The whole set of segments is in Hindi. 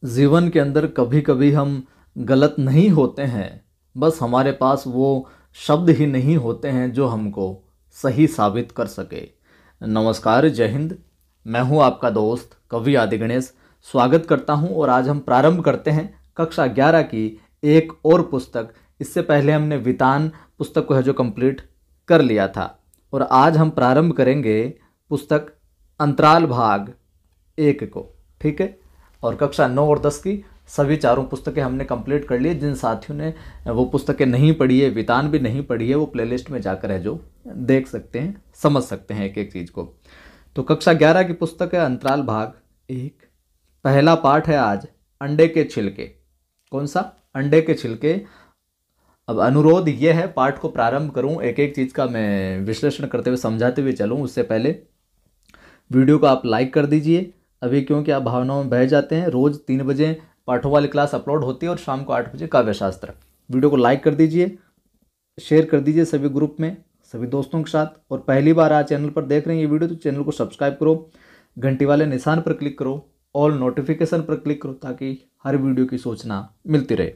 जीवन के अंदर कभी कभी हम गलत नहीं होते हैं, बस हमारे पास वो शब्द ही नहीं होते हैं जो हमको सही साबित कर सके। नमस्कार, जय हिंद। मैं हूं आपका दोस्त कवि आदि गणेश। स्वागत करता हूं और आज हम प्रारंभ करते हैं कक्षा 11 की एक और पुस्तक। इससे पहले हमने वितान पुस्तक को है जो कंप्लीट कर लिया था और आज हम प्रारंभ करेंगे पुस्तक अंतराल भाग 1 को। ठीक है, और कक्षा 9 और 10 की सभी चारों पुस्तकें हमने कंप्लीट कर ली। जिन साथियों ने वो पुस्तकें नहीं पढ़ी है, वितान भी नहीं पढ़ी है, वो प्लेलिस्ट में जाकर है जो देख सकते हैं, समझ सकते हैं एक एक चीज़ को। तो कक्षा 11 की पुस्तक है अंतराल भाग 1। पहला पाठ है आज अंडे के छिलके। कौन सा? अंडे के छिलके। अब अनुरोध ये है, पाठ को प्रारंभ करूं, एक एक चीज़ का मैं विश्लेषण करते हुए समझाते हुए चलूं, उससे पहले वीडियो को आप लाइक कर दीजिए अभी, क्योंकि आप भावनाओं में बह जाते हैं। रोज़ 3 बजे पाठों वाली क्लास अपलोड होती है और शाम को 8 बजे काव्यशास्त्र। वीडियो को लाइक कर दीजिए, शेयर कर दीजिए सभी ग्रुप में, सभी दोस्तों के साथ। और पहली बार आज चैनल पर देख रहे हैं ये वीडियो तो चैनल को सब्सक्राइब करो, घंटी वाले निशान पर क्लिक करो, ऑल नोटिफिकेशन पर क्लिक करो ताकि हर वीडियो की सूचना मिलती रहे।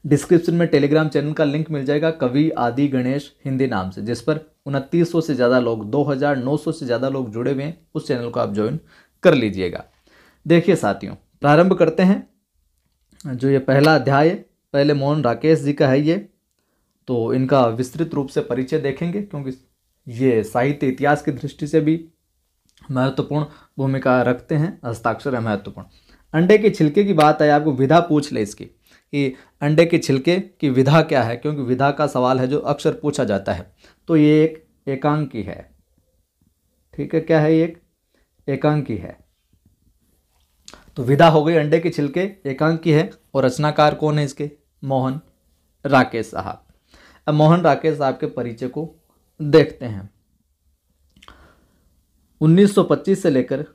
डिस्क्रिप्शन में टेलीग्राम चैनल का लिंक मिल जाएगा, कवि आदि गणेश हिंदी नाम से, जिस पर 2900 से ज़्यादा लोग, 2900 से ज़्यादा लोग जुड़े हुए हैं। उस चैनल को आप ज्वाइन कर लीजिएगा। देखिए साथियों, प्रारंभ करते हैं। जो ये पहला अध्याय है, पहले मोहन राकेश जी का है ये, तो इनका विस्तृत रूप से परिचय देखेंगे क्योंकि ये साहित्य इतिहास की दृष्टि से भी महत्वपूर्ण भूमिका रखते हैं। हस्ताक्षर है महत्वपूर्ण। अंडे के छिलके की बात है, आपको विधा पूछ ले इसकी कि अंडे के छिलके की विधा क्या है, क्योंकि विधा का सवाल है जो अक्सर पूछा जाता है। तो ये एक एकांकी है। ठीक है, क्या है? ये एक एकांकी है। तो विधा हो गई अंडे के छिलके, एकांकी है। और रचनाकार कौन है इसके? मोहन राकेश साहब। अब मोहन राकेश साहब के परिचय को देखते हैं। 1925 से लेकर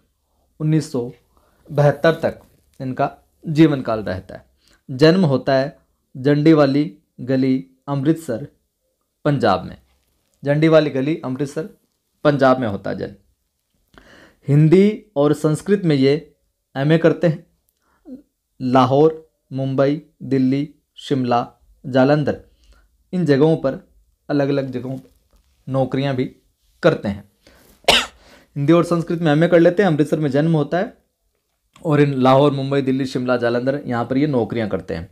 1972 तक इनका जीवन काल रहता है। जन्म होता है जंडीवाली गली, अमृतसर, पंजाब में। जंडीवाली गली, अमृतसर, पंजाब में होता है जन्म। हिंदी और संस्कृत में ये एमए करते हैं। लाहौर, मुंबई, दिल्ली, शिमला, जालंधर, इन जगहों पर, अलग अलग जगहों पर नौकरियां भी करते हैं। हिंदी और संस्कृत में एमए कर लेते हैं। अमृतसर में जन्म होता है और इन लाहौर, मुंबई, दिल्ली, शिमला, जालंधर, यहाँ पर ये नौकरियां करते हैं।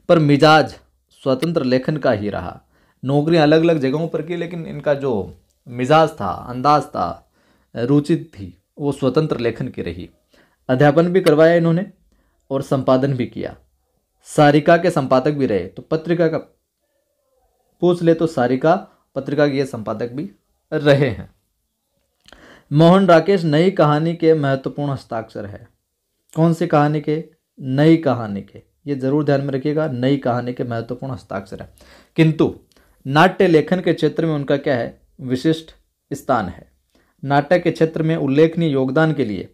पर मिजाज स्वतंत्र लेखन का ही रहा। नौकरियां अलग अलग जगहों पर की, लेकिन इनका जो मिजाज था, अंदाज था, रुचि थी, वो स्वतंत्र लेखन की रही। अध्यापन भी करवाया इन्होंने और संपादन भी किया। सारिका के संपादक भी रहे। तो पत्रिका का पूछ ले तो सारिका पत्रिका के ये संपादक भी रहे हैं। मोहन राकेश नई कहानी के महत्वपूर्ण हस्ताक्षर है। कौन सी कहानी के? नई कहानी के। ये जरूर ध्यान में रखिएगा, नई कहानी के महत्वपूर्ण हस्ताक्षर है। किंतु नाट्य लेखन के क्षेत्र में उनका क्या है? विशिष्ट स्थान है। नाटक के क्षेत्र में उल्लेखनीय योगदान के लिए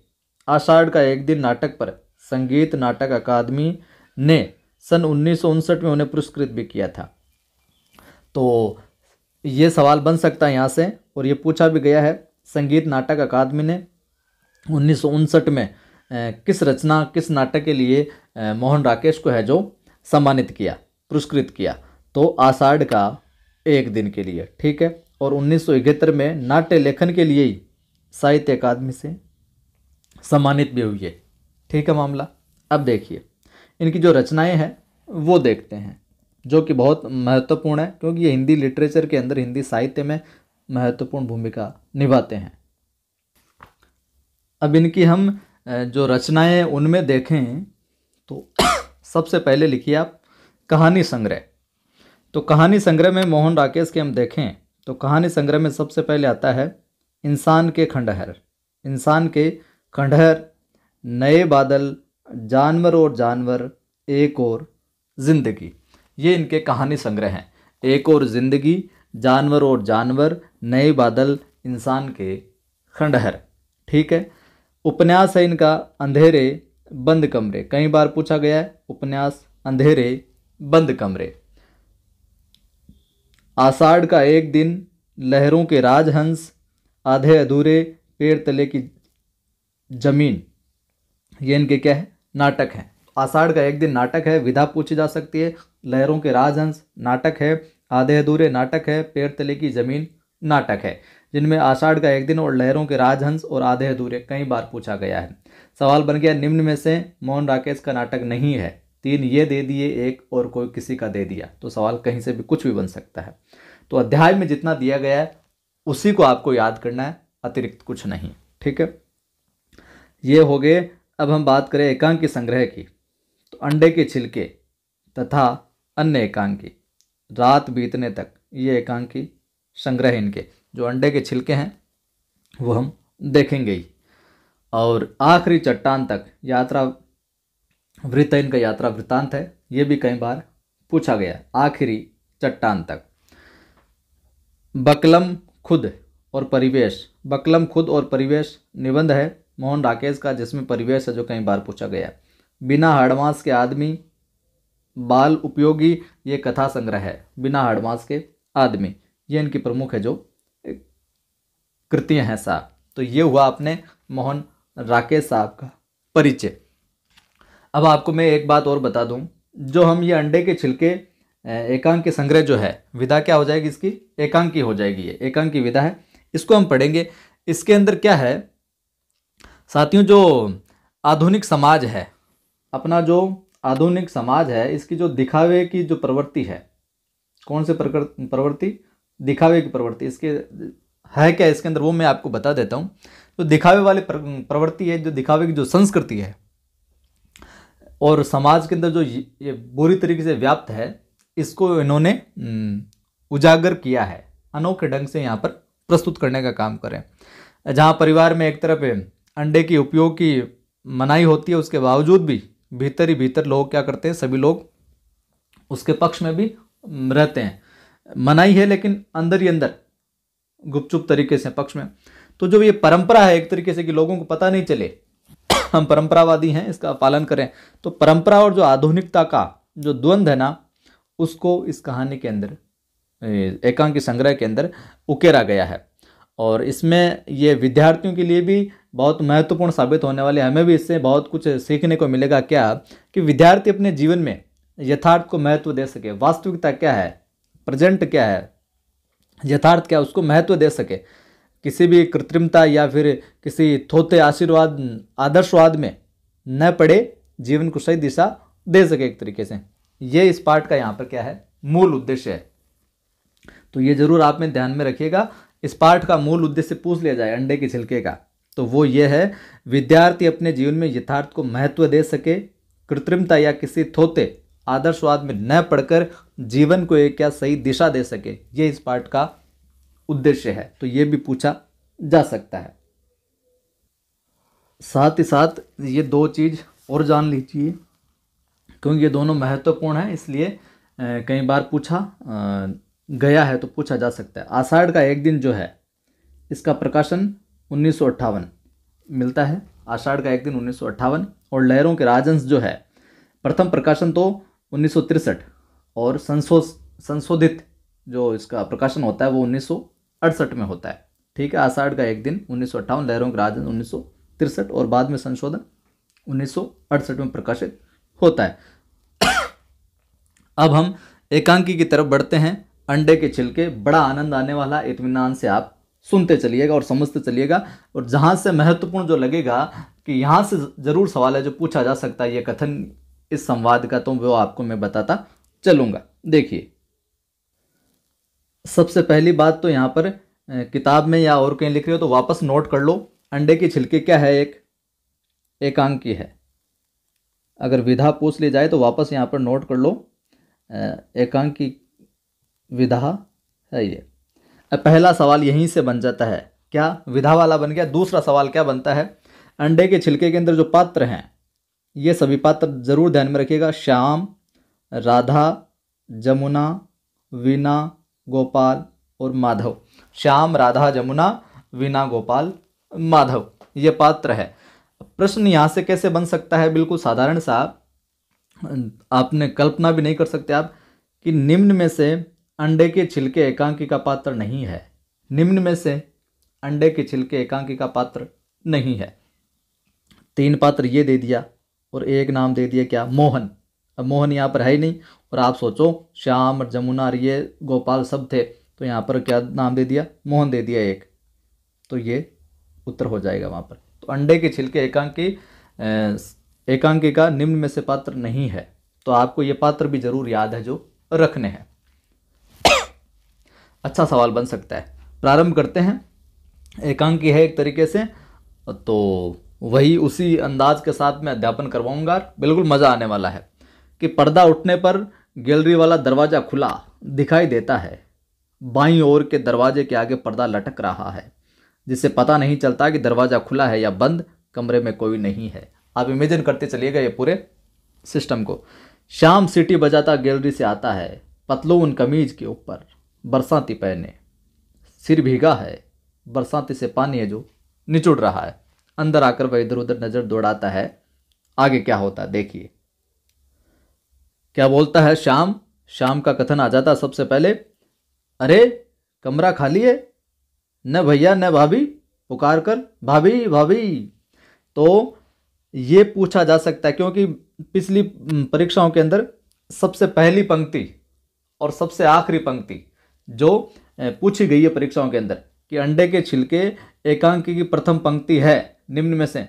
आषाढ़ का एक दिन नाटक पर संगीत नाटक अकादमी ने सन 1959 में उन्हें पुरस्कृत भी किया था। तो ये सवाल बन सकता है यहाँ से, और ये पूछा भी गया है, संगीत नाटक अकादमी ने 1959 में किस रचना, किस नाटक के लिए मोहन राकेश को है जो सम्मानित किया, पुरस्कृत किया? तो आषाढ़ का एक दिन के लिए। ठीक है, और 1971 में नाट्य लेखन के लिए ही साहित्य अकादमी से सम्मानित भी हुई है। ठीक है मामला। अब देखिए इनकी जो रचनाएं हैं वो देखते हैं, जो कि बहुत महत्वपूर्ण है क्योंकि ये हिंदी लिटरेचर के अंदर, हिंदी साहित्य में महत्वपूर्ण भूमिका निभाते हैं। अब इनकी हम जो रचनाएं उनमें देखें तो सबसे पहले लिखिए आप कहानी संग्रह। तो कहानी संग्रह में मोहन राकेश के हम देखें तो कहानी संग्रह में सबसे पहले आता है इंसान के खंडहर। इंसान के खंडहर, नए बादल, जानवर और जानवर, एक और जिंदगी, ये इनके कहानी संग्रह हैं। एक और जिंदगी, जानवर और जानवर, नए बादल, इंसान के खंडहर। ठीक है। उपन्यास है इनका अंधेरे बंद कमरे। कई बार पूछा गया है उपन्यास अंधेरे बंद कमरे। आषाढ़ का एक दिन, लहरों के राजहंस, आधे अधूरे, पेड़ तले की जमीन, ये इनके क्या है? नाटक हैं। आषाढ़ का एक दिन नाटक है, विधा पूछी जा सकती है। लहरों के राजहंस नाटक है। आधे अधूरे नाटक है। पैर तले की जमीन नाटक है। जिनमें आषाढ़ का एक दिन और लहरों के राजहंस और आधे अधूरे कई बार पूछा गया है। सवाल बन गया, निम्न में से मोहन राकेश का नाटक नहीं है। 3 ये दे दिए, एक और कोई किसी का दे दिया। तो सवाल कहीं से भी कुछ भी बन सकता है। तो अध्याय में जितना दिया गया है उसी को आपको याद करना है, अतिरिक्त कुछ नहीं। ठीक है, ये हो गए। अब हम बात करें एकांकी संग्रह की, तो अंडे के छिलके तथा अन्य एकांकी, रात बीतने तक, ये एकांकी संग्रह इनके जो अंडे के छिलके हैं वो हम देखेंगे ही। और आखिरी चट्टान तक यात्रा वृत्त, इनका यात्रा वृत्तांत है, ये भी कई बार पूछा गया। आखिरी चट्टान तक। बकलम खुद और परिवेश, बकलम खुद और परिवेश निबंध है मोहन राकेश का, जिसमें परिवेश है जो कई बार पूछा गया। बिना हाड़मास के आदमी, बाल उपयोगी, ये कथा संग्रह है। बिना हाड़मास के आदमी, ये इनकी प्रमुख है जो कृतियां हैं साहब। तो ये हुआ अपने मोहन राकेश साहब का परिचय। अब आपको मैं एक बात और बता दूं, जो हम ये अंडे के छिलके एकांकी संग्रह जो है, विधा क्या हो जाएगी इसकी, एकांकी हो जाएगी। ये एकांकी विधा है, इसको हम पढ़ेंगे। इसके अंदर क्या है साथियों, जो आधुनिक समाज है, अपना जो आधुनिक समाज है, इसकी जो दिखावे की जो प्रवृत्ति है, कौन से प्रवृत्ति, दिखावे की प्रवृत्ति, इसके है क्या इसके अंदर, वो मैं आपको बता देता हूँ। तो दिखावे वाली प्रवृत्ति है, जो दिखावे की जो संस्कृति है और समाज के अंदर जो ये बुरी तरीके से व्याप्त है, इसको इन्होंने उजागर किया है, अनोखे ढंग से यहाँ पर प्रस्तुत करने का काम करें। जहाँ परिवार में एक तरफ अंडे के उपयोग की मनाही होती है, उसके बावजूद भी भीतर ही भीतर लोग क्या करते हैं, सभी लोग उसके पक्ष में भी रहते हैं। मनाही है लेकिन अंदर ही अंदर गुपचुप तरीके से पक्ष में। तो जो ये परंपरा है एक तरीके से कि लोगों को पता नहीं चले, हम परंपरावादी हैं, इसका पालन करें। तो परंपरा और जो आधुनिकता का जो द्वंद्व है ना, उसको इस कहानी के अंदर, एकांकी संग्रह के अंदर उकेरा गया है। और इसमें ये विद्यार्थियों के लिए भी बहुत महत्वपूर्ण साबित होने वाले, हमें भी इससे बहुत कुछ सीखने को मिलेगा। क्या कि विद्यार्थी अपने जीवन में यथार्थ को महत्व दे सके, वास्तविकता क्या है, प्रेजेंट क्या है, यथार्थ क्या है, उसको महत्व दे सके। किसी भी कृत्रिमता या फिर किसी थोथे आशीर्वाद आदर्शवाद में न पड़े, जीवन को सही दिशा दे सके एक तरीके से। ये इस पाठ का यहाँ पर क्या है, मूल उद्देश्य है। तो ये जरूर आप में ध्यान में रखिएगा। इस पाठ का मूल उद्देश्य पूछ लिया जाए अंडे के छिलके का, तो वो ये है, विद्यार्थी अपने जीवन में यथार्थ को महत्व दे सके, कृत्रिमता या किसी थोथे आदर्शवाद में न पढ़कर जीवन को एक क्या सही दिशा दे सके, ये इस पाठ का उद्देश्य है। तो ये भी पूछा जा सकता है। साथ ही साथ ये 2 चीज़ और जान लीजिए, क्योंकि ये दोनों महत्वपूर्ण हैं, इसलिए कई बार पूछा गया है, तो पूछा जा सकता है। आषाढ़ का एक दिन जो है, इसका प्रकाशन 1958 मिलता है। आषाढ़ का एक दिन 1958। और लहरों के राजहंस जो है, प्रथम प्रकाशन तो 1963 और संशोधित जो इसका प्रकाशन होता है वो 1968 में होता है। ठीक है, आषाढ़ का एक दिन 1958, लहरों के राजहंस 1963 और बाद में संशोधन 1968 में प्रकाशित होता है। अब हम एकांकी की तरफ बढ़ते हैं। अंडे के छिलके, बड़ा आनंद आने वाला, इत्मीनान से आप सुनते चलिएगा और समझते चलिएगा। और जहाँ से महत्वपूर्ण जो लगेगा कि यहाँ से जरूर सवाल है जो पूछा जा सकता है, ये कथन इस संवाद का, तो वो आपको मैं बताता चलूँगा। देखिए, सबसे पहली बात तो यहाँ पर किताब में या और कहीं लिख रहे हो तो वापस नोट कर लो। अंडे के छिलके क्या है, एक एकांकी है। अगर विधा पूछ ली जाए तो वापस यहाँ पर नोट कर लो, एकांकी विधा है ये। अब पहला सवाल यहीं से बन जाता है, क्या विधा वाला बन गया। दूसरा सवाल क्या बनता है, अंडे के छिलके के अंदर जो पात्र हैं, ये सभी पात्र जरूर ध्यान में रखिएगा। श्याम, राधा, जमुना, वीणा, गोपाल और माधव। श्याम, राधा, जमुना, वीणा, गोपाल, माधव, ये पात्र है। प्रश्न यहाँ से कैसे बन सकता है, बिल्कुल साधारण सा, आपने कल्पना भी नहीं कर सकते आप कि निम्न में से अंडे के छिलके एकांकी का पात्र नहीं है। निम्न में से अंडे के छिलके एकांकी का पात्र नहीं है। 3 पात्र ये दे दिया और एक नाम दे दिया क्या, मोहन। अब मोहन यहाँ पर है ही नहीं, और आप सोचो श्याम और जमुना और ये गोपाल सब थे, तो यहाँ पर क्या नाम दे दिया, मोहन दे दिया एक, तो ये उत्तर हो जाएगा वहाँ पर। तो अंडे के छिलके एकांकी का निम्न में से पात्र नहीं है। तो आपको ये पात्र भी जरूर याद है जो रखने हैं। अच्छा सवाल बन सकता है। प्रारंभ करते हैं। एकांकी है एक तरीके से, तो वही उसी अंदाज के साथ मैं अध्यापन करवाऊंगा, बिल्कुल मज़ा आने वाला है। कि पर्दा उठने पर गैलरी वाला दरवाज़ा खुला दिखाई देता है, बाईं ओर के दरवाजे के आगे पर्दा लटक रहा है, जिससे पता नहीं चलता कि दरवाज़ा खुला है या बंद, कमरे में कोई नहीं है। आप इमेजिन करते चलिएगा ये पूरे सिस्टम को। शाम सीटी बजाता गैलरी से आता है, पतलून कमीज के ऊपर बरसाती पहने, सिर भीगा है, बरसाती से पानी है जो निचुड़ रहा है। अंदर आकर वह इधर उधर नजर दौड़ाता है। आगे क्या होता है देखिए। क्या बोलता है शाम। शाम का कथन आ जाता सबसे पहले, अरे कमरा खाली है, न भैया न भाभी, पुकार कर भाभी भाभी। तो ये पूछा जा सकता है क्योंकि पिछली परीक्षाओं के अंदर सबसे पहली पंक्ति और सबसे आखिरी पंक्ति जो पूछी गई है परीक्षाओं के अंदर कि अंडे के छिलके एकांकी की प्रथम पंक्ति है, निम्न में से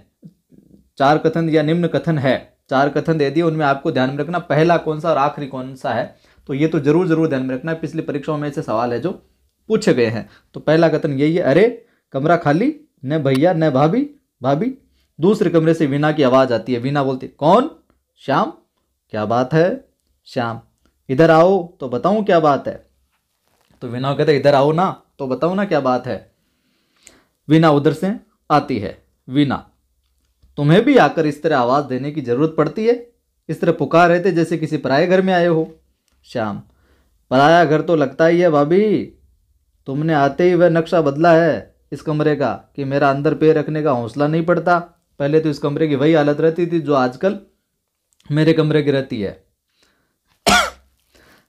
चार कथन या निम्न कथन है, चार कथन दे दिए, उनमें आपको ध्यान में रखना पहला कौन सा और आखिरी कौन सा है। तो ये तो जरूर ध्यान में रखना है, पिछली परीक्षाओं में ऐसे सवाल है जो पूछे गए हैं। तो पहला कथन यही है, अरे कमरा खाली, न भैया न भाभी भाभी। दूसरे कमरे से वीणा की आवाज़ आती है। वीणा बोलती, कौन? श्याम। क्या बात है? श्याम, इधर आओ तो बताऊं क्या बात है। तो वीणा कहते इधर आओ ना तो बताओ ना क्या बात है। वीणा उधर से आती है। वीणा, तुम्हें भी आकर इस तरह आवाज़ देने की जरूरत पड़ती है, इस तरह पुकार रहे थे जैसे किसी पराये घर में आए हो। श्याम, पराया घर तो लगता ही है भाभी, तुमने आते ही वह नक्शा बदला है इस कमरे का कि मेरा अंदर पैर रखने का हौसला नहीं पड़ता। पहले तो इस कमरे की वही हालत रहती थी जो आजकल मेरे कमरे की रहती है।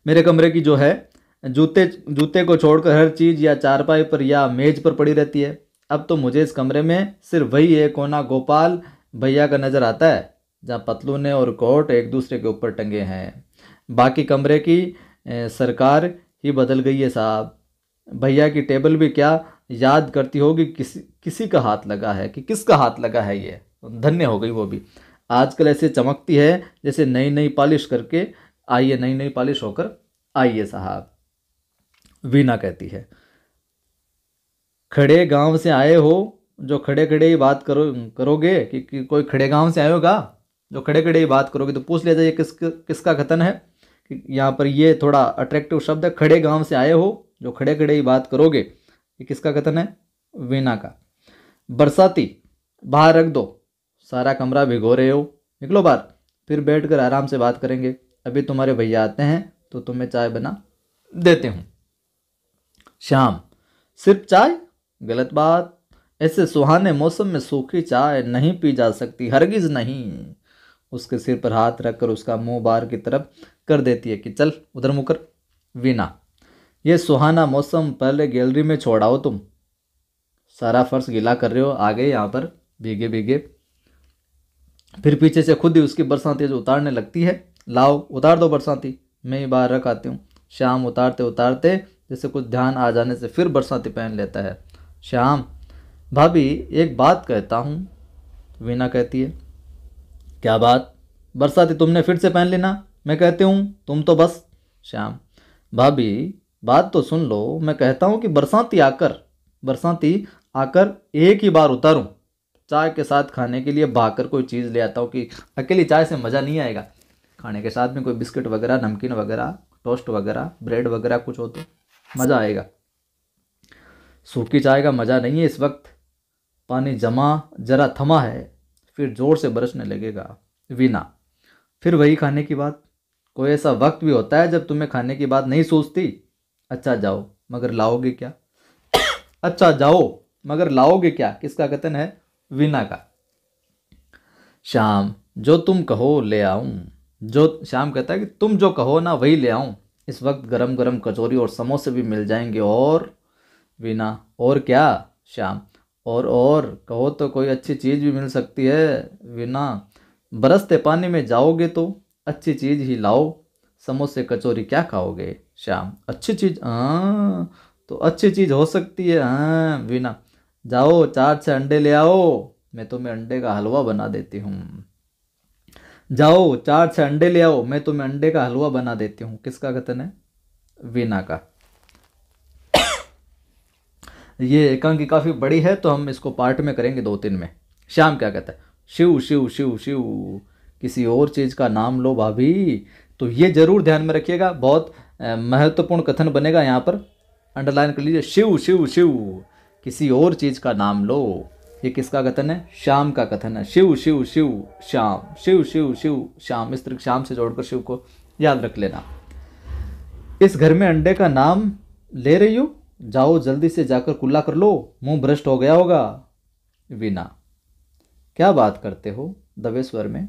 मेरे कमरे की जो है जूते को छोड़कर हर चीज़ या चारपाई पर या मेज पर पड़ी रहती है। अब तो मुझे इस कमरे में सिर्फ वही एक कोना गोपाल भैया का नज़र आता है जहाँ पतलूने और कोट एक दूसरे के ऊपर टंगे हैं। बाकी कमरे की सरकार ही बदल गई है साहब। भैया की टेबल भी क्या याद करती होगी किसी का हाथ लगा है कि किसका हाथ लगा है। ये धन्य हो गई वो भी। आजकल ऐसे चमकती है जैसे नई नई पॉलिश करके आई है, नई नई पॉलिश होकर आई है साहब। वीणा कहती है, खड़े गांव से आए हो जो खड़े खड़े ही बात करोगे कि कोई खड़े गांव से आए होगा जो खड़े खड़े ही बात करोगे। तो पूछ लिया जाए किसका कथन है कि यहाँ पर ये थोड़ा अट्रैक्टिव शब्द है, खड़े गांव से आए हो जो खड़े खड़े ही बात करोगे। ये किसका कथन है? वीणा का। बरसाती, बाहर रख दो, सारा कमरा भिगो रहे हो, निकलो बाहर, फिर बैठकर आराम से बात करेंगे। अभी तुम्हारे भैया आते हैं तो तुम्हें चाय बना देते हूँ। श्याम, सिर्फ चाय? गलत बात, ऐसे सुहाने मौसम में सूखी चाय नहीं पी जा सकती, हरगिज नहीं। उसके सिर पर हाथ रखकर उसका मुंह बाहर की तरफ कर देती है कि चल उधर मुँह कर। वीणा, ये सुहाना मौसम पहले गैलरी में छोड़ाओ, तुम सारा फर्श गीला कर रहे हो, आ गए यहाँ पर भीगे भीगे। फिर पीछे से खुद ही उसकी बरसाती जो उतारने लगती है। लाओ उतार दो बरसाती, मैं ही बाहर रख आती हूँ। श्याम उतारते उतारते जैसे कुछ ध्यान आ जाने से फिर बरसाती पहन लेता है। श्याम, भाभी एक बात कहता हूँ। वीणा कहती है, क्या बात? बरसाती तुमने फिर से पहन लेना, मैं कहती हूँ तुम तो बस। श्याम, भाभी बात तो सुन लो, मैं कहता हूँ कि बरसाती आकर एक ही बार उतारूँ, चाय के साथ खाने के लिए भाकर कोई चीज़ ले आता हूँ कि अकेली चाय से मज़ा नहीं आएगा, खाने के साथ में कोई बिस्किट वगैरह, नमकीन वगैरह, टोस्ट वगैरह, ब्रेड वगैरह कुछ हो तो मज़ा आएगा। सूखी चाय का मज़ा नहीं है इस वक्त, पानी जरा थमा है, फिर ज़ोर से बरसने लगेगा। वीणा, फिर वही खाने की बात, कोई ऐसा वक्त भी होता है जब तुम्हें खाने की बात नहीं सोचती। अच्छा जाओ मगर लाओगे क्या? अच्छा जाओ मगर लाओगे क्या, किसका कथन है? वीणा का। श्याम, जो तुम कहो ले आऊं। श्याम कहता है कि तुम जो कहो ना वही ले आऊं, इस वक्त गरम गरम कचौरी और समोसे भी मिल जाएंगे। और वीणा, और क्या? श्याम, और कहो तो कोई अच्छी चीज़ भी मिल सकती है। वीणा, बरसते पानी में जाओगे तो अच्छी चीज ही लाओ, समोसे कचौरी क्या खाओगे। श्याम, अच्छी चीज, हाँ तो अच्छी चीज हो सकती है। हाँ वीना, जाओ 4-6 अंडे ले आओ, मैं तुम्हें अंडे का हलवा बना देती हूँ। जाओ 4-6 अंडे ले आओ, मैं तुम्हें अंडे का हलवा बना देती हूँ। किसका कथन है? वीना का। ये एकांकी काफी बड़ी है तो हम इसको पार्ट में करेंगे 2-3 में। श्याम क्या कहता है? शिव शिव शिव शिव, किसी और चीज का नाम लो भाभी। तो ये जरूर ध्यान में रखिएगा, बहुत महत्वपूर्ण कथन बनेगा यहाँ पर, अंडरलाइन कर लीजिए। शिव शिव शिव, किसी और चीज का नाम लो। ये किसका कथन है? श्याम का कथन है। शिव शिव शिव श्याम, शिव शिव शिव श्याम, इस तरह श्याम से जोड़कर शिव को याद रख लेना। इस घर में अंडे का नाम ले रही हो, जाओ जल्दी से जाकर कुल्ला कर लो, मुंह भ्रष्ट हो गया होगा। वीना, क्या बात करते हो? दबे स्वर में,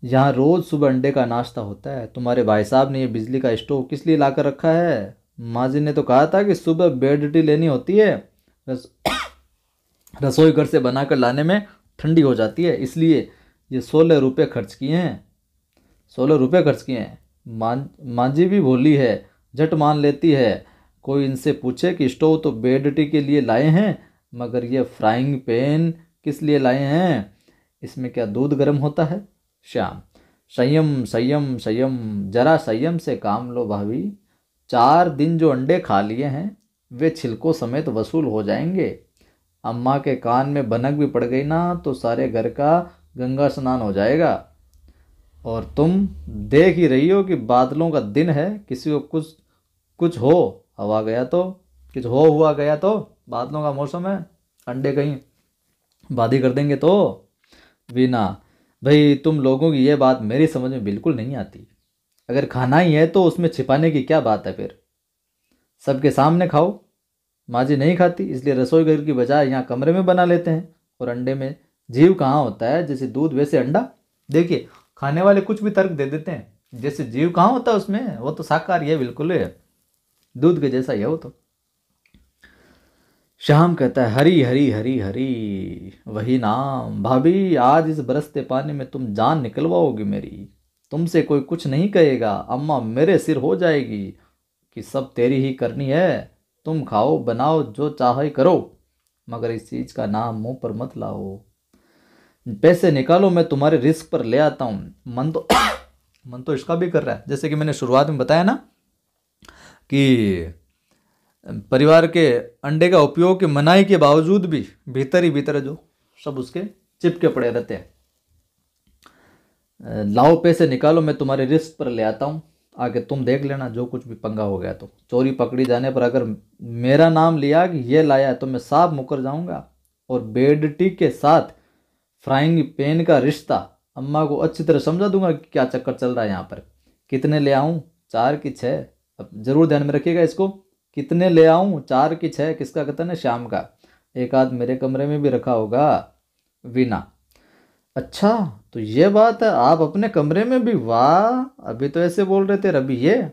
यहाँ रोज सुबह अंडे का नाश्ता होता है। तुम्हारे भाई साहब ने ये बिजली का स्टोव किस लिए लाकर रखा है? माँ जी ने तो कहा था कि सुबह बेड टी लेनी होती है, रसोई घर से बनाकर लाने में ठंडी हो जाती है, इसलिए ये 16 रुपये खर्च किए हैं। 16 रुपये खर्च किए हैं। माँ जी भी भोली है, झट मान लेती है। कोई इनसे पूछे कि स्टोव तो बेड टी के लिए लाए हैं, मगर ये फ्राइंग पैन किस लिए लाए हैं? इसमें क्या दूध गर्म होता है? श्याम, संयम संयम संयम, जरा संयम से काम लो भाभी। 4 दिन जो अंडे खा लिए हैं वे छिलकों समेत वसूल हो जाएंगे। अम्मा के कान में भनक भी पड़ गई ना तो सारे घर का गंगा स्नान हो जाएगा। और तुम देख ही रही हो कि बादलों का दिन है, किसी को कुछ कुछ हो हवा गया तो, कुछ हो हुआ गया तो, बादलों का मौसम है, अंडे कहीं बादी कर देंगे तो। वीना, भाई तुम लोगों की ये बात मेरी समझ में बिल्कुल नहीं आती। अगर खाना ही है तो उसमें छिपाने की क्या बात है फिर? सबके सामने खाओ। माँ जी नहीं खाती इसलिए रसोई घर की बजाय यहाँ कमरे में बना लेते हैं। और अंडे में जीव कहाँ होता है? जैसे दूध वैसे अंडा। देखिए, खाने वाले कुछ भी तर्क दे देते हैं, जैसे जीव कहाँ होता है उसमें, वो तो शाकाहारी है, बिल्कुल है, दूध के जैसा ही है वो तो। श्याम कहता है, हरी हरी हरी हरी, वही नाम। भाभी आज इस बरसते पानी में तुम जान निकलवाओगी मेरी, तुमसे कोई कुछ नहीं कहेगा, अम्मा मेरे सिर हो जाएगी कि सब तेरी ही करनी है। तुम खाओ बनाओ जो चाहे करो, मगर इस चीज का नाम मुंह पर मत लाओ। पैसे निकालो, मैं तुम्हारे रिस्क पर ले आता हूँ। मन तो मन तो इसका भी कर रहा है, जैसे कि मैंने शुरुआत में बताया ना कि परिवार के अंडे का उपयोग की मनाही के बावजूद भी भीतर ही भीतर जो सब उसके चिपके पड़े रहते हैं। लाओ पैसे निकालो, मैं तुम्हारे रिस्क पर ले आता हूँ, आगे तुम देख लेना जो कुछ भी पंगा हो गया तो। चोरी पकड़ी जाने पर अगर मेरा नाम लिया कि ये लाया है तो मैं साफ मुकर जाऊंगा। और बेड टी के साथ फ्राइंग पैन का रिश्ता अम्मा को अच्छी तरह समझा दूंगा कि क्या चक्कर चल रहा है यहाँ पर। कितने ले आऊँ, 4 की 6? अब जरूर ध्यान में रखिएगा इसको, कितने ले आऊँ, 4 की 6? किसका कथन है? श्याम का। एक आध मेरे कमरे में भी रखा होगा। वीना, अच्छा तो ये बात है, आप अपने कमरे में भी? वाह, अभी तो ऐसे बोल रहे थे रवि ये।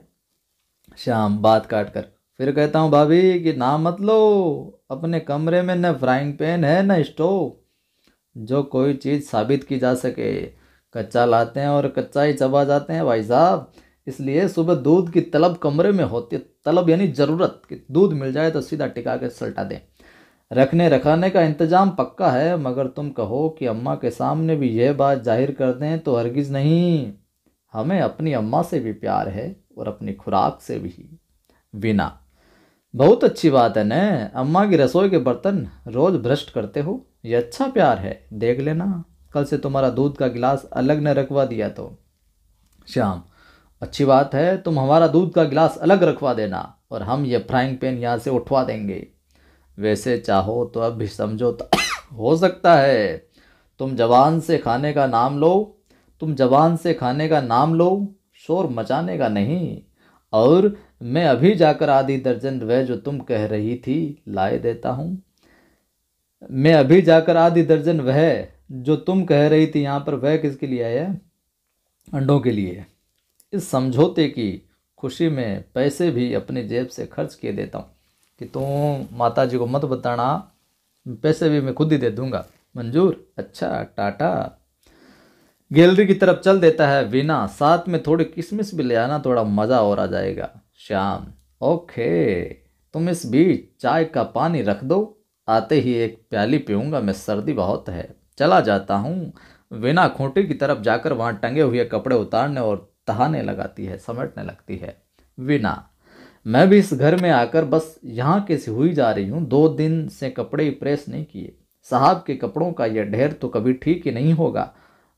श्याम बात काट कर, फिर कहता हूँ भाभी कि नाम मत लो, अपने कमरे में न फ्राइंग पैन है न स्टोव। जो कोई चीज़ साबित की जा सके कच्चा लाते हैं और कच्चा ही चबा जाते हैं भाई साहब। इसलिए सुबह दूध की तलब कमरे में होती है, तलब यानी ज़रूरत कि दूध मिल जाए तो सीधा टिका के सल्टा दें। रखने रखाने का इंतजाम पक्का है, मगर तुम कहो कि अम्मा के सामने भी यह बात जाहिर कर दें तो हरगिज़ नहीं। हमें अपनी अम्मा से भी प्यार है और अपनी खुराक से भी। वीना, बहुत अच्छी बात है न, अम्मा की रसोई के बर्तन रोज भ्रष्ट करते हो, ये अच्छा प्यार है। देख लेना कल से तुम्हारा दूध का गिलास अलग न रखवा दिया तो। श्याम, अच्छी बात है, तुम हमारा दूध का गिलास अलग रखवा देना और हम ये फ्राइंग पैन यहाँ से उठवा देंगे। वैसे चाहो तो अब भी समझौता हो सकता है। तुम जबान से खाने का नाम लो, तुम जबान से खाने का नाम लो, शोर मचाने का नहीं। और मैं अभी जाकर आधी दर्जन वह जो तुम कह रही थी लाए देता हूँ। मैं अभी जाकर आधी दर्जन वह जो तुम कह रही थी यहाँ पर, वह किसके लिए आया? अंडों के लिए। इस समझौते की खुशी में पैसे भी अपनी जेब से खर्च किए देता हूँ कि तुम माता जी को मत बताना, पैसे भी मैं खुद ही दे दूंगा। मंजूर? अच्छा टाटा। गैलरी की तरफ चल देता है वीना, साथ में थोड़ी किशमिश भी ले आना, थोड़ा मज़ा और आ जाएगा। श्याम, ओके, तुम इस बीच चाय का पानी रख दो, आते ही एक प्याली पीऊँगा मैं, सर्दी बहुत है, चला जाता हूँ। वीना खूंटी की तरफ जाकर वहाँ टंगे हुए कपड़े उतारने और तहाने लगाती है, समेटने लगती है। वीना, मैं भी इस घर में आकर बस यहाँ कैसी हुई जा रही हूँ, 2 दिन से कपड़े ही प्रेस नहीं किए। साहब के कपड़ों का यह ढेर तो कभी ठीक ही नहीं होगा।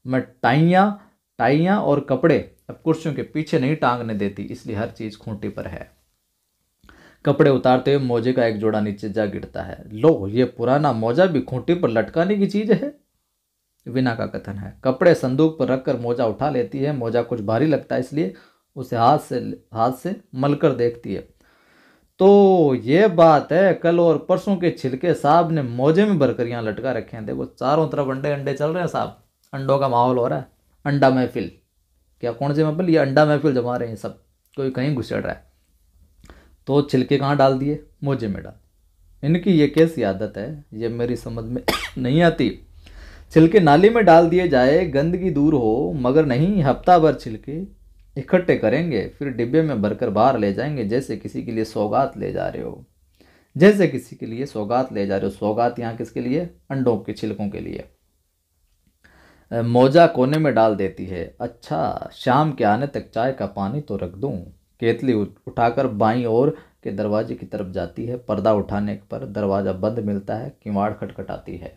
मैं टाइयाँ और कपड़े अब कुर्सियों के पीछे नहीं टांगने देती, इसलिए हर चीज़ खूंटी पर है। कपड़े उतारते हुए मोजे का एक जोड़ा नीचे जा गिरता है। लो, ये पुराना मोजा भी खूंटी पर लटकाने की चीज़ है। वीना का कथन है। कपड़े संदूक पर रखकर मोजा उठा लेती है। मोजा कुछ भारी लगता है, इसलिए उसे हाथ से मलकर देखती है। तो ये बात है, कल और परसों के छिलके साहब ने मोजे में भरकर यहाँ लटका रखे हैं। देखो चारों तरफ अंडे अंडे चल रहे हैं साहब, अंडों का माहौल हो रहा है। अंडा महफिल, क्या कौन सी महफिल, ये अंडा महफिल जमा रहे हैं सब, कोई कहीं घुसेड़ रहा है। तो छिलके कहाँ डाल दिए, मोजे में डाल। इनकी ये कैसी आदत है, ये मेरी समझ में नहीं आती। छिलके नाली में डाल दिए जाए, गंदगी दूर हो, मगर नहीं, हफ्ता भर छिलके इकट्ठे करेंगे, फिर डिब्बे में भरकर बाहर ले जाएंगे, जैसे किसी के लिए सौगात ले जा रहे हो। जैसे किसी के लिए सौगात ले जा रहे हो। सौगात यहाँ किसके लिए, अंडों के छिलकों के लिए। मोजा कोने में डाल देती है। अच्छा, शाम के आने तक चाय का पानी तो रख दूं। केतली उठाकर बाईं ओर के दरवाजे की तरफ जाती है। पर्दा उठाने पर दरवाज़ा बंद मिलता है, किवाड़ खटखटाती है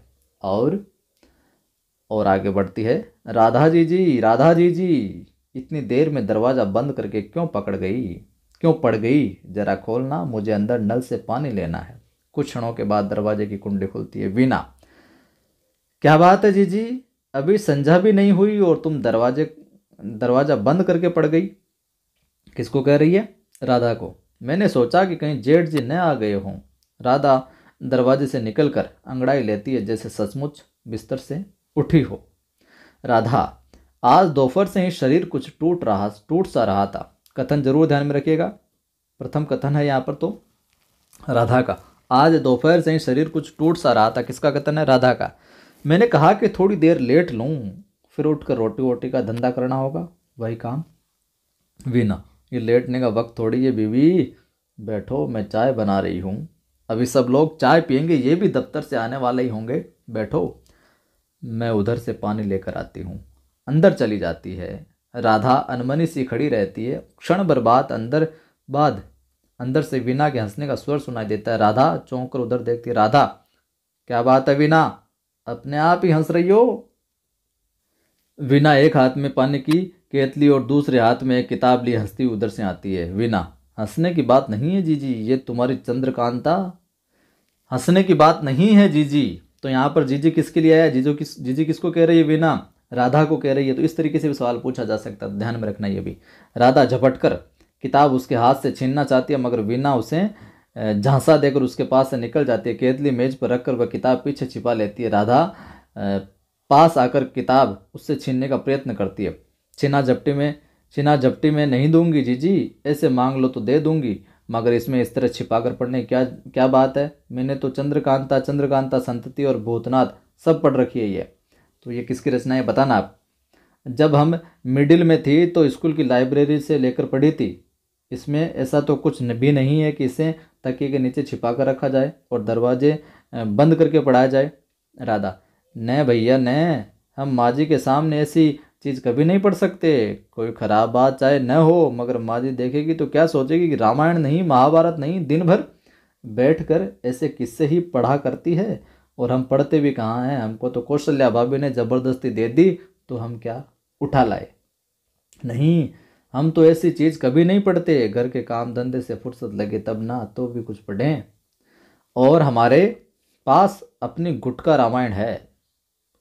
और आगे बढ़ती है। राधा जी, इतनी देर में दरवाज़ा बंद करके क्यों पड़ गई, जरा खोलना, मुझे अंदर नल से पानी लेना है। कुछ क्षणों के बाद दरवाजे की कुंडी खुलती है। वीना, क्या बात है जीजी, अभी संध्या भी नहीं हुई और तुम दरवाज़ा बंद करके पड़ गई। किसको कह रही है, राधा को। मैंने सोचा कि कहीं जेठ जी न आ गए हों। राधा दरवाजे से निकलकर अंगड़ाई लेती है, जैसे सचमुच बिस्तर से उठी हो। राधा, आज दोपहर से ही शरीर कुछ टूट सा रहा था। कथन जरूर ध्यान में रखिएगा, प्रथम कथन है यहाँ पर तो राधा का। आज दोपहर से ही शरीर कुछ टूट सा रहा था, किसका कथन है, राधा का। मैंने कहा कि थोड़ी देर लेट लूँ, फिर उठकर रोटी वोटी का धंधा करना होगा, वही काम। वीना, ये लेटने का वक्त थोड़ी है बीवी, बैठो, मैं चाय बना रही हूँ। अभी सब लोग चाय पियेंगे, ये भी दफ्तर से आने वाले ही होंगे, बैठो, मैं उधर से पानी लेकर आती हूँ। अंदर चली जाती है। राधा अनमनी सी खड़ी रहती है। क्षण भर बाद अंदर से वीना के हंसने का स्वर सुनाई देता है। राधा चौंक कर उधर देखती है। राधा, क्या बात है वीना, अपने आप ही हंस रही हो। वीना एक हाथ में पानी की केतली और दूसरे हाथ में एक किताब लिए हंसती उधर से आती है। वीना, हंसने की बात नहीं है जीजी, ये तुम्हारी चंद्रकांता। हंसने की बात नहीं है जीजी, तो यहाँ पर जीजी किसके लिए आया, जीजी किसको कह रही है, वीना राधा को कह रही है। तो इस तरीके से भी सवाल पूछा जा सकता है, ध्यान में रखना ये भी। राधा झपटकर किताब उसके हाथ से छीनना चाहती है, मगर वीना उसे झांसा देकर उसके पास से निकल जाती है। केतली मेज पर रखकर वह किताब पीछे छिपा लेती है। राधा पास आकर किताब उससे छीनने का प्रयत्न करती है। छीना झपटी में नहीं दूंगी जीजी, ऐसे मांग लो तो दे दूंगी, मगर इसमें इस तरह छिपा कर पढ़ने क्या बात है। मैंने तो चंद्रकांता संतति और भूतनाथ सब पढ़ रखी है ये। तो ये किसकी रचना है बताना आप। जब हम मिडिल में थी तो स्कूल की लाइब्रेरी से लेकर पढ़ी थी। इसमें ऐसा तो कुछ भी नहीं है कि इसे तकिए के नीचे छिपा कर रखा जाए और दरवाजे बंद करके पढ़ाया जाए। राधा, न भैया न, हम माँ जी के सामने ऐसी चीज़ कभी नहीं पढ़ सकते। कोई ख़राब बात चाहे न हो, मगर माँ जी देखेगी तो क्या सोचेगी कि रामायण नहीं, महाभारत नहीं, दिन भर बैठकर ऐसे किस्से ही पढ़ा करती है। और हम पढ़ते भी कहाँ हैं, हमको तो कौशल्या भाभी ने ज़बरदस्ती दे दी तो हम क्या उठा लाए। नहीं, हम तो ऐसी चीज़ कभी नहीं पढ़ते, घर के काम धंधे से फुर्सत लगे तब ना, तो भी कुछ पढ़ें। और हमारे पास अपनी गुटका रामायण है,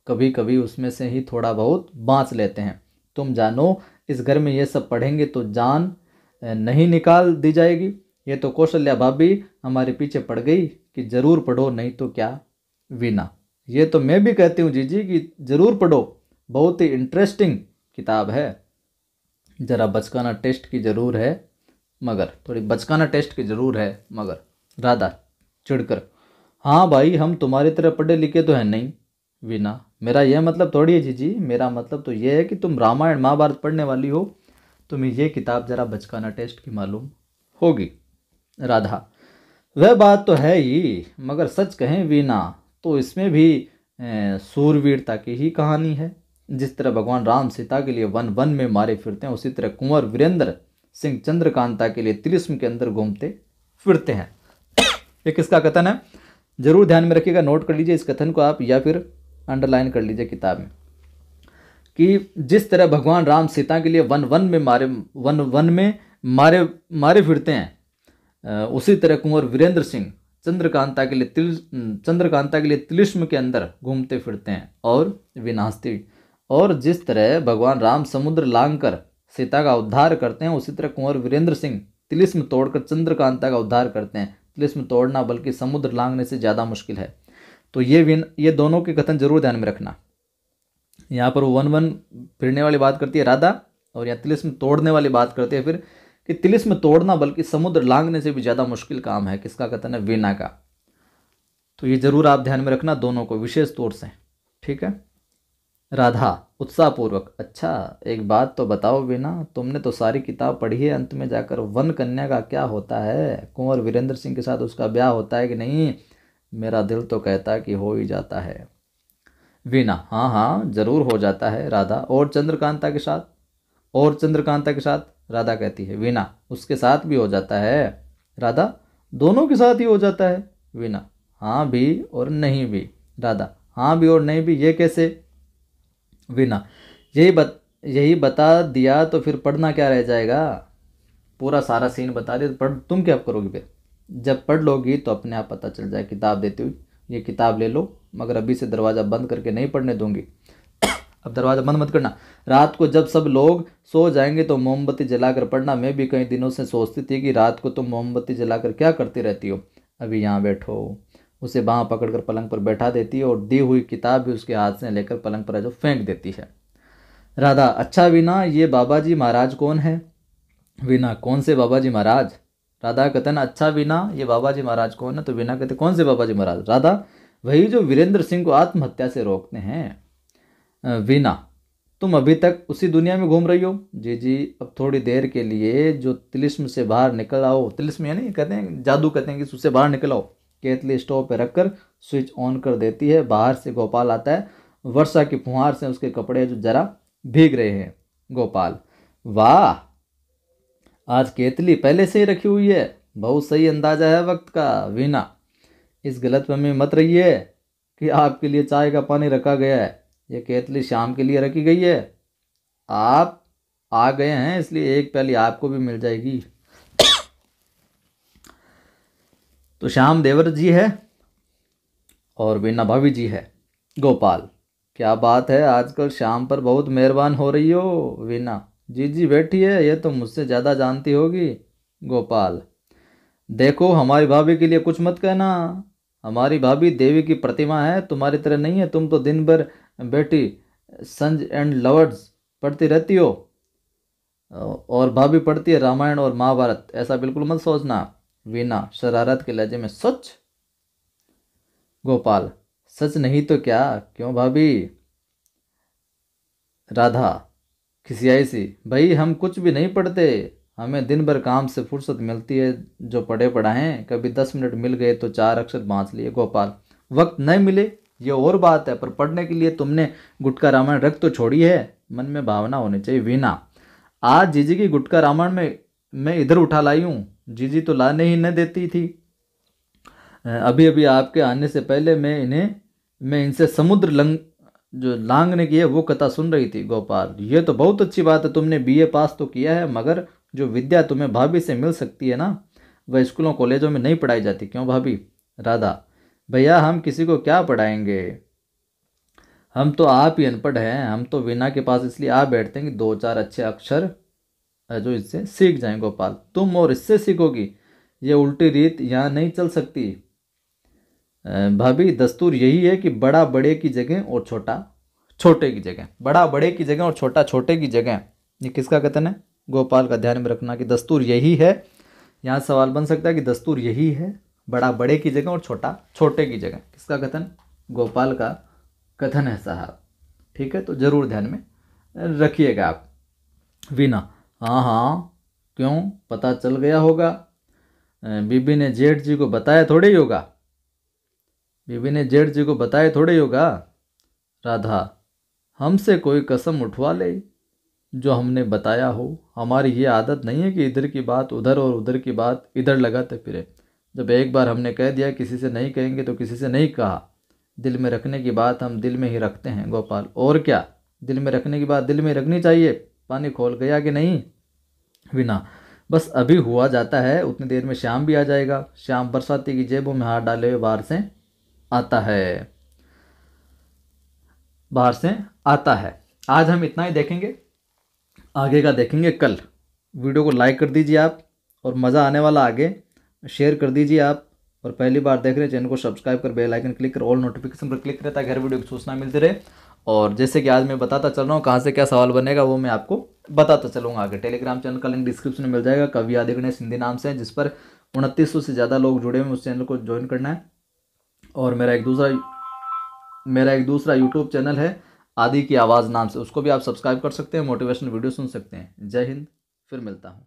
कभी कभी उसमें से ही थोड़ा बहुत बाँच लेते हैं। तुम जानो, इस घर में ये सब पढ़ेंगे तो जान नहीं निकाल दी जाएगी। ये तो कौशल्या भाभी हमारे पीछे पड़ गई कि ज़रूर पढ़ो, नहीं तो क्या। वीना, ये तो मैं भी कहती हूँ जीजी कि ज़रूर पढ़ो, बहुत ही इंटरेस्टिंग किताब है। ज़रा बचकाना टेस्ट की ज़रूर है मगर, थोड़ी बचकाना टेस्ट की ज़रूर है मगर। राधा चिढ़कर, हाँ भाई, हम तुम्हारी तरह पढ़े लिखे तो हैं नहीं। वीना, मेरा यह मतलब थोड़ी है जी, मेरा मतलब तो ये है कि तुम रामायण महाभारत पढ़ने वाली हो, तुम्हें ये किताब जरा बचकाना टेस्ट की मालूम होगी। राधा: वह बात तो है ही, मगर सच कहें वीना तो इसमें भी सूरवीरता की ही कहानी है। जिस तरह भगवान राम सीता के लिए वन वन में मारे फिरते हैं, उसी तरह कुंवर वीरेंद्र सिंह चंद्रकांता के लिए तिलिस्म के अंदर घूमते फिरते हैं। ये किसका कथन है? जरूर ध्यान में रखिएगा, नोट कर लीजिए इस कथन को आप, या फिर अंडरलाइन कर लीजिए किताब में, कि जिस तरह भगवान राम सीता के लिए वन वन में मारे फिरते हैं, उसी तरह कुंवर वीरेंद्र सिंह चंद्रकांता के लिए तिलिस्म के अंदर घूमते फिरते हैं और विनाशती। और जिस तरह भगवान राम समुद्र लांघकर सीता का उद्धार करते हैं, उसी तरह कुंवर वीरेंद्र सिंह तिलिस्म तोड़कर चंद्रकांता का उद्धार करते हैं। तिलिस्म तोड़ना बल्कि समुद्र लांघने से ज़्यादा मुश्किल है। तो ये दोनों के कथन जरूर ध्यान में रखना। यहाँ पर वो वन वन फिरने वाली बात करती है राधा, और यहाँ तिलिस्म तोड़ने वाली बात करती है फिर, कि तिलिस्म तोड़ना बल्कि समुद्र लांघने से भी ज़्यादा मुश्किल काम है। किसका कथन है? वीना का। तो ये जरूर आप ध्यान में रखना दोनों को विशेष तौर से, ठीक है। राधा उत्साहपूर्वक: अच्छा एक बात तो बताओ वीना, तुमने तो सारी किताब पढ़ी है, अंत में जाकर वन कन्या का क्या होता है? कुंवर वीरेंद्र सिंह के साथ उसका ब्याह होता है कि नहीं? मेरा दिल तो कहता है कि हो ही जाता है। वीना: हाँ हाँ जरूर हो जाता है। राधा: और चंद्रकांता के साथ? और चंद्रकांता के साथ? राधा कहती है। वीना: उसके साथ भी हो जाता है। राधा: दोनों के साथ ही हो जाता है। वीना: हाँ भी और नहीं भी। राधा: हाँ भी और नहीं भी, ये कैसे? वीना: यही बता दिया तो फिर पढ़ना क्या रह जाएगा? पूरा सारा सीन बता दिया तो पढ़ तुम क्या करोगी फिर? जब पढ़ लोगी तो अपने आप पता चल जाए। किताब देती हुई, ये किताब ले लो, मगर अभी से दरवाज़ा बंद करके नहीं पढ़ने दूंगी। अब दरवाज़ा बंद मत करना। रात को जब सब लोग सो जाएंगे तो मोमबत्ती जलाकर पढ़ना। मैं भी कई दिनों से सोचती थी कि रात को तुम मोमबत्ती जलाकर क्या करती रहती हो। अभी यहाँ बैठो। उसे बाँह पकड़कर पलंग पर बैठा देती है और दी हुई किताब भी उसके हाथ से लेकर पलंग पर जो फेंक देती है। राधा: अच्छा वीना, ये बाबा जी महाराज कौन है? वीना: कौन से बाबा जी महाराज? राधा कथन: अच्छा वीना, ये बाबा जी महाराज कौन है? तो वीना कहते कौन से बाबा जी महाराज? राधा: वही जो वीरेंद्र सिंह को आत्महत्या से रोकते हैं। वीना: तुम अभी तक उसी दुनिया में घूम रही हो? जी, अब थोड़ी देर के लिए जो तिलिस्म से बाहर निकल आओ। तिलिस्म यानी कहते हैं जादू, कहते हैं कि उससे बाहर निकल आओ। केतली स्टोव पे रखकर स्विच ऑन कर देती है। बाहर से गोपाल आता है। वर्षा की फुहार से उसके कपड़े जो जरा भीग रहे हैं। गोपाल: वाह, आज केतली पहले से ही रखी हुई है, बहुत सही अंदाजा है वक्त का। वीना: इस गलतफहमी में मत रहिए कि आपके लिए चाय का पानी रखा गया है। यह केतली शाम के लिए रखी गई है। आप आ गए हैं इसलिए एक प्याली आपको भी मिल जाएगी। तो श्याम देवर जी है और वीना भाभी जी है। गोपाल: क्या बात है, आजकल श्याम पर बहुत मेहरबान हो रही हो। वीना: जी बैठी है, ये तो मुझसे ज़्यादा जानती होगी। गोपाल: देखो हमारी भाभी के लिए कुछ मत कहना। हमारी भाभी देवी की प्रतिमा है, तुम्हारी तरह नहीं है। तुम तो दिन भर बेटी संज एंड लवर्स पढ़ती रहती हो और भाभी पढ़ती है रामायण और महाभारत। ऐसा बिल्कुल मत सोचना। वीना शरारत के लहजे में: सच? गोपाल: सच नहीं तो क्या, क्यों भाभी? राधा खिसियाई सी: भाई हम कुछ भी नहीं पढ़ते, हमें दिन भर काम से फुर्सत मिलती है, जो पढ़े पढ़ाएं, कभी 10 मिनट मिल गए तो 4 अक्षर बांच लिए। गोपाल: वक्त नहीं मिले ये और बात है, पर पढ़ने के लिए तुमने गुटका रामायण रख तो छोड़ी है, मन में भावना होनी चाहिए। वीना: आज जीजी की गुटका रामायण में मैं इधर उठा लाई हूँ, जीजी तो लाने ही न देती थी। अभी अभी आपके आने से पहले मैं इनसे समुद्र लांघने की है वो कथा सुन रही थी। गोपाल: ये तो बहुत अच्छी बात है, तुमने बीए पास तो किया है, मगर जो विद्या तुम्हें भाभी से मिल सकती है ना, वह स्कूलों कॉलेजों में नहीं पढ़ाई जाती, क्यों भाभी? राधा: भैया हम किसी को क्या पढ़ाएंगे, हम तो आप ही अनपढ़ हैं। हम तो वीना के पास इसलिए आ बैठते हैं कि 2-4 अच्छे अक्षर जो इससे सीख जाएं। गोपाल: तुम और इससे सीखोगी, ये उल्टी रीत यहाँ नहीं चल सकती। भाभी दस्तूर यही है कि बड़ा बड़े की जगह और छोटा छोटे की जगह, बड़ा बड़े की जगह और छोटा छोटे की जगह। ये किसका कथन है? गोपाल का। ध्यान में रखना कि दस्तूर यही है। यहाँ सवाल बन सकता है कि दस्तूर यही है, बड़ा बड़े की जगह और छोटा छोटे की जगह। किसका कथन? गोपाल का। कथन है साहब। ठीक है, तो ज़रूर ध्यान में रखिएगा आप। वीना, हाँ हाँ, क्यों, पता चल गया होगा? बीबी ने जेठ जी को बताया थोड़े ही होगा। बीबी ने जेठ जी को बताया थोड़े ही होगा। राधा, हमसे कोई कसम उठवा ले जो हमने बताया हो। हमारी ये आदत नहीं है कि इधर की बात उधर और उधर की बात इधर लगाते फिरे। जब एक बार हमने कह दिया किसी से नहीं कहेंगे तो किसी से नहीं कहा। दिल में रखने की बात हम दिल में ही रखते हैं गोपाल, और क्या। दिल में रखने की बात दिल में रखनी चाहिए। पानी खोल गया कि नहीं? विना, बस अभी हुआ जाता है, उतनी देर में श्याम भी आ जाएगा। श्याम बरसाती की जेबों में हाथ डाले हुए बाहर से आता है। आज हम इतना ही देखेंगे, आगे का देखेंगे कल। वीडियो को लाइक कर दीजिए आप, और मज़ा आने वाला आगे शेयर कर दीजिए आप। और पहली बार देख रहे हैं चैनल को सब्सक्राइब कर बेल आइकन क्लिक कर ऑल नोटिफिकेशन पर क्लिक करें ताकि हर वीडियो की सूचना मिलती रहे। और जैसे कि आज मैं बताता चल रहा हूँ कहाँ से क्या सवाल बनेगा वो मैं आपको बताता चलूँगा आगे। टेलीग्राम चैनल का लिंक डिस्क्रिप्शन में मिल जाएगा, कवि आदि गणेश हिंदी नाम से है, जिस पर 2900 से ज़्यादा लोग जुड़े हुए हैं। उस चैनल को ज्वाइन करना है। और मेरा एक दूसरा यूट्यूब चैनल है आदि की आवाज़ नाम से, उसको भी आप सब्सक्राइब कर सकते हैं, मोटिवेशनल वीडियो सुन सकते हैं। जय हिंद, फिर मिलता हूँ।